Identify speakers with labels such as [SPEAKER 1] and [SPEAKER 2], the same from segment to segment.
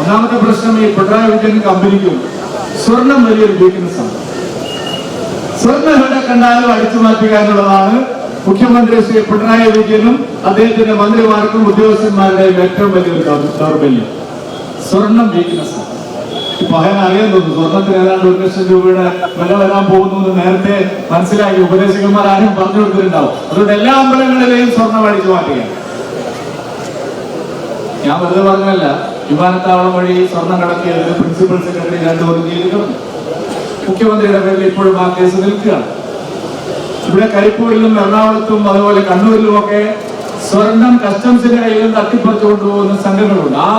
[SPEAKER 1] ഒന്നാമത്തെ പ്രശ്നം ഈ പിണറായി വിജയൻ കമ്പനിക്കും സ്വർണം വലിയൊരു വീക്ക്നെസ് ആണ്. സ്വർണം എവിടെ കണ്ടാലും അടിച്ചു മാറ്റുക എന്നുള്ളതാണ് മുഖ്യമന്ത്രി ശ്രീ പിണറായി വിജയനും അദ്ദേഹത്തിന്റെ മന്ത്രിമാർക്കും ഉദ്യോഗസ്ഥന്മാരുടെയും ഏറ്റവും വലിയൊരു ദൗർബല്യം. സ്വർണം വീക്ക്നെസ് ആണ്. ഇപ്പൊ അങ്ങനെ അറിയാൻ തോന്നുന്നു സ്വർണത്തിന് ഏതാണ്ട് 1 ലക്ഷം രൂപയുടെ വില വരാൻ പോകുന്നു എന്ന് നേരത്തെ മനസ്സിലാക്കി ഉപദേശകന്മാർ ആരും പറഞ്ഞു കൊടുത്തിട്ടുണ്ടാവും. അതുകൊണ്ട് എല്ലാ അമ്പലങ്ങളിലെയും സ്വർണം അടിച്ചു മാറ്റുകയാണ്. ഞാൻ വെറുതെ പറഞ്ഞല്ല, വിമാനത്താവളം വഴി സ്വർണം കടത്തിയതിന് പ്രിൻസിപ്പൽ സെക്രട്ടറി 2 കൊല്ലം ജയിലിൽ കിടന്നു. മുഖ്യമന്ത്രിയുടെ പേരിൽ ഇപ്പോഴും ആ കേസ് നിൽക്കുകയാണ്. ഇവിടെ കരിപ്പൂരിലും എറണാകുളത്തും അതുപോലെ കണ്ണൂരിലും ഒക്കെ സ്വർണം കസ്റ്റംസിന്റെ കയ്യിൽ നിന്ന് തട്ടിപ്പറിച്ചു കൊണ്ടുപോകുന്ന സംഘങ്ങളുണ്ട്. ആ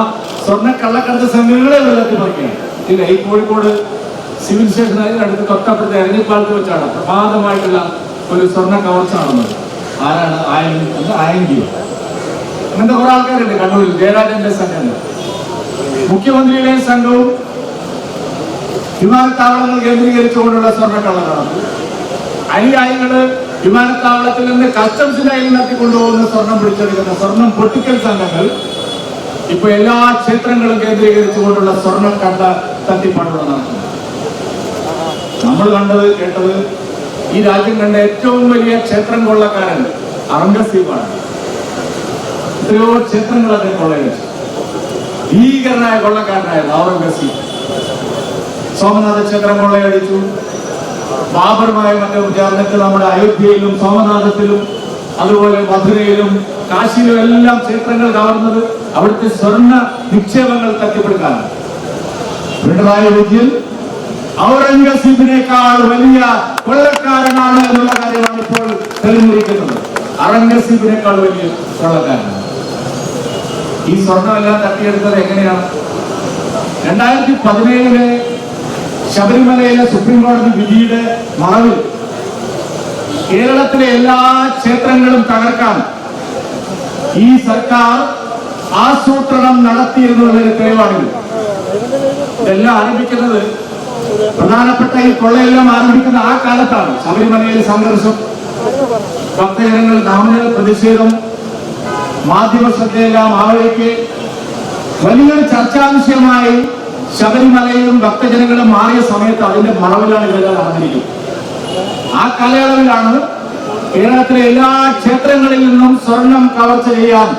[SPEAKER 1] സ്വർണ്ണ കള്ളക്കടത്ത് സംഘങ്ങളെ ഇവിടെ തട്ടിപ്പറിക്കുകയാണ്. ഇല്ല, ഈ കോഴിക്കോട് സിവിൽ സ്റ്റേഷനിൽ അടുത്ത് തൊട്ടപ്പുറത്തെ എരഞ്ഞിപ്പാലത്ത് വെച്ചാണ് പ്രമാദമായിട്ടുള്ള ഒരു സ്വർണ്ണ കവർച്ച നടന്നത്. ആരാണ്? ആയങ്കിയോ അങ്ങനത്തെ കുറെ ആൾക്കാരുണ്ട് കണ്ണൂരിൽ. ജയരാജന്റെ സംഘങ്ങൾ, മുഖ്യമന്ത്രിയുടെയും സംഘവും വിമാനത്താവളങ്ങൾ കേന്ദ്രീകരിച്ചുകൊണ്ടുള്ള സ്വർണ്ണക്കള്ളക്കടത്ത്. അനുയായികള് വിമാനത്താവളത്തിൽ നിന്ന് കസ്റ്റംസിന്റെ കയ്യിൽ നടത്തിക്കൊണ്ടുപോകുന്ന സ്വർണം പിടിച്ചെടുക്കുന്ന സ്വർണം പൊട്ടിക്കൽ സംഘങ്ങൾ ഇപ്പൊ എല്ലാ ക്ഷേത്രങ്ങളും കേന്ദ്രീകരിച്ചുകൊണ്ടുള്ള സ്വർണം കണ്ട തട്ടിപ്പാടുകൾ നടത്തുന്നു. നമ്മൾ കണ്ടത് കേട്ടത് ഈ രാജ്യം കണ്ട ഏറ്റവും വലിയ ക്ഷേത്രം കൊള്ളക്കാരൻ ഔറംഗസീബാണ്. എത്രയോ ക്ഷേത്രങ്ങളൊക്കെ കൊള്ളയടിച്ചു. ഭീകരനായ കൊള്ളക്കാരനായിരുന്നു ഔറംഗസീബ്. സോമനാഥ ക്ഷേത്രം കൊള്ളയടിച്ചു. ബാബറുമായി മറ്റും ചേർന്നിട്ട് നമ്മുടെ അയോധ്യയിലും സോമനാഥത്തിലും അതുപോലെ മധുരയിലും കാശിയിലും എല്ലാം ക്ഷേത്രങ്ങൾ കവർന്നത് അവിടുത്തെ സ്വർണ്ണ നിക്ഷേപങ്ങൾ തട്ടിപ്പെടുക്കാനാണ്. പിണറായി വിജയൻ ഔറംഗസീബിനേക്കാൾ വലിയ കൊള്ളക്കാരനാണ് എന്നുള്ള കാര്യമാണ് ഇപ്പോൾ തെളിഞ്ഞിരിക്കുന്നത്. ഔറംഗസീബിനേക്കാൾ വലിയ കൊള്ളക്കാരനാണ്. ഈ സ്വർണ്ണമെല്ലാം തട്ടിയെടുത്തത് എങ്ങനെയാണ്? 2017 ശബരിമലയിലെ സുപ്രീം കോടതി വിധിയുടെ മറവിൽ കേരളത്തിലെ എല്ലാ ക്ഷേത്രങ്ങളും തകർക്കാൻ ഈ സർക്കാർ ആസൂത്രണം നടത്തിയിരുന്നതിന് തെളിവാണിത്. ഇതെല്ലാം ആരംഭിക്കുന്നത്, പ്രധാനപ്പെട്ട ഈ കൊള്ളയെല്ലാം ആരംഭിക്കുന്ന ആ കാലത്താണ്. ശബരിമലയിലെ സംഘർഷം, ഭക്തജനങ്ങൾ നാമനിൽ പ്രതിഷേധം, മാധ്യമ ശ്രദ്ധയെല്ലാം ആവലേക്ക് വലിയൊരു ചർച്ചാ വിഷയമായി ശബരിമലയും ഭക്തജനങ്ങളും മാറിയ സമയത്ത് അതിന്റെ മറവിലാണ് ഇതെല്ലാം നടന്നിരിക്കുന്നത്. ആ കാലയളവിലാണ് കേരളത്തിലെ എല്ലാ ക്ഷേത്രങ്ങളിൽ നിന്നും സ്വർണം കവർച്ച ചെയ്യാൻ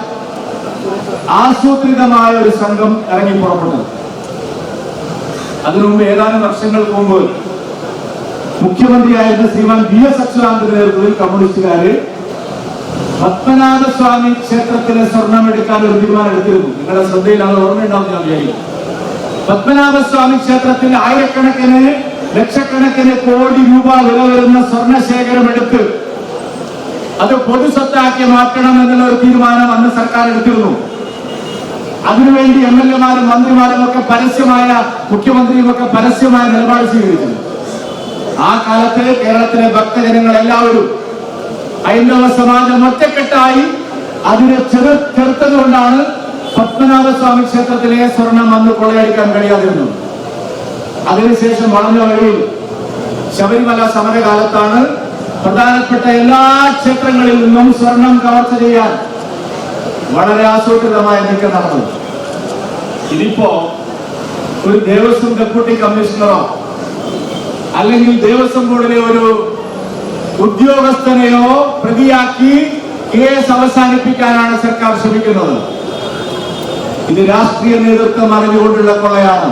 [SPEAKER 1] ആസൂത്രിതമായ ഒരു സംഘം ഇറങ്ങി പുറപ്പെട്ടത്. അതിനുമുമ്പ് ഏതാനും വർഷങ്ങൾക്ക് മുമ്പ് മുഖ്യമന്ത്രിയായിരുന്ന ശ്രീമാൻ VS അച്യുതാനന്ദന്റെ നേതൃത്വത്തിൽ കമ്മ്യൂണിസ്റ്റുകാര് പത്മനാഭസ്വാമി ക്ഷേത്രത്തിലെ സ്വർണം എടുക്കാൻ ഒരു തീരുമാനം എടുത്തിരുന്നു. നിങ്ങളുടെ ശ്രദ്ധയിൽ അത് ഓർമ്മയുണ്ടാവും ഞാൻ വിചാരിക്കും. പത്മനാഭസ്വാമി ക്ഷേത്രത്തിൽ ആയിരക്കണക്കിന് ലക്ഷക്കണക്കിന് കോടി രൂപ വില വരുന്ന സ്വർണശേഖരം എടുത്ത് അത് പൊതുസ്വത്താക്കി മാറ്റണം എന്നുള്ള ഒരു തീരുമാനം അന്ന് സർക്കാർ എടുത്തിരുന്നു. അതിനുവേണ്ടി MLA-മാരും മന്ത്രിമാരും ഒക്കെ പരസ്യമായ, മുഖ്യമന്ത്രിയും ഒക്കെ പരസ്യമായ നിലപാട് സ്വീകരിച്ചിരുന്നു. ആ കാലത്ത് കേരളത്തിലെ ഭക്തജനങ്ങൾ എല്ലാവരും, ഹൈന്ദവ സമാജം ഒറ്റക്കെട്ടായി അതിനെ ചെറുത്തതുകൊണ്ടാണ് പത്മനാഭസ്വാമി ക്ഷേത്രത്തിലെ സ്വർണം അന്ന് കൊള്ളയടിക്കാൻ കഴിയാതിരുന്നത്. അതിനുശേഷം വളഞ്ഞ വഴിയിൽ ശബരിമല സമരകാലത്താണ് പ്രധാനപ്പെട്ട എല്ലാ ക്ഷേത്രങ്ങളിൽ നിന്നും സ്വർണം കവർച്ച ചെയ്യാൻ വളരെ ആസൂത്രിതമായ നീക്കം നടന്നത്. ഇതിപ്പോ ഒരു ദേവസ്വം ഡെപ്യൂട്ടി കമ്മീഷണറോ അല്ലെങ്കിൽ ദേവസ്വം ബോർഡിലെ ഒരു ഉദ്യോഗസ്ഥനെയോ പ്രതിയാക്കി കേസ് അവസാനിപ്പിക്കാനാണ് സർക്കാർ ശ്രമിക്കുന്നത്. ഇത് രാഷ്ട്രീയ നേതൃത്വം അറിഞ്ഞുകൊണ്ടുള്ള കൊള്ളയാണ്.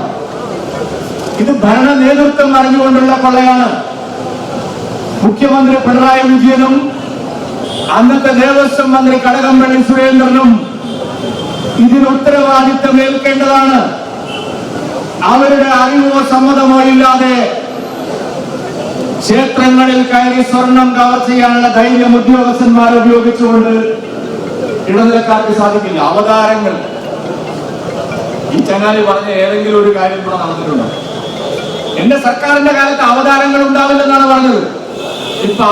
[SPEAKER 1] ഇത് ഭരണ നേതൃത്വം അറിഞ്ഞുകൊണ്ടുള്ള കൊള്ളയാണ്. മുഖ്യമന്ത്രി പിണറായി വിജയനും അന്നത്തെ ദേവസ്വം മന്ത്രി കടകംപള്ളി സുരേന്ദ്രനും ഇതിന് ഉത്തരവാദിത്തം ഏൽക്കേണ്ടതാണ്. അവരുടെ അറിവോ സമ്മതമോ ഇല്ലാതെ ക്ഷേത്രങ്ങളിൽ കയറി സ്വർണം കവർച്ച ചെയ്യാനുള്ള ധൈര്യം ഉദ്യോഗസ്ഥന്മാർ ഉപയോഗിച്ചുകൊണ്ട് ഇടനിലക്കാർക്ക് സാധിക്കില്ല. അവതാരങ്ങൾ, ഈ ചങ്ങാതി പറഞ്ഞ ഏതെങ്കിലും ഒരു കാര്യം കൂടെ നടന്നിട്ടുണ്ടോ? എന്റെ സർക്കാരിന്റെ കാലത്ത് അവതാരങ്ങൾ ഉണ്ടാവില്ലെന്നാണ് പറഞ്ഞത്. ഇപ്പൊ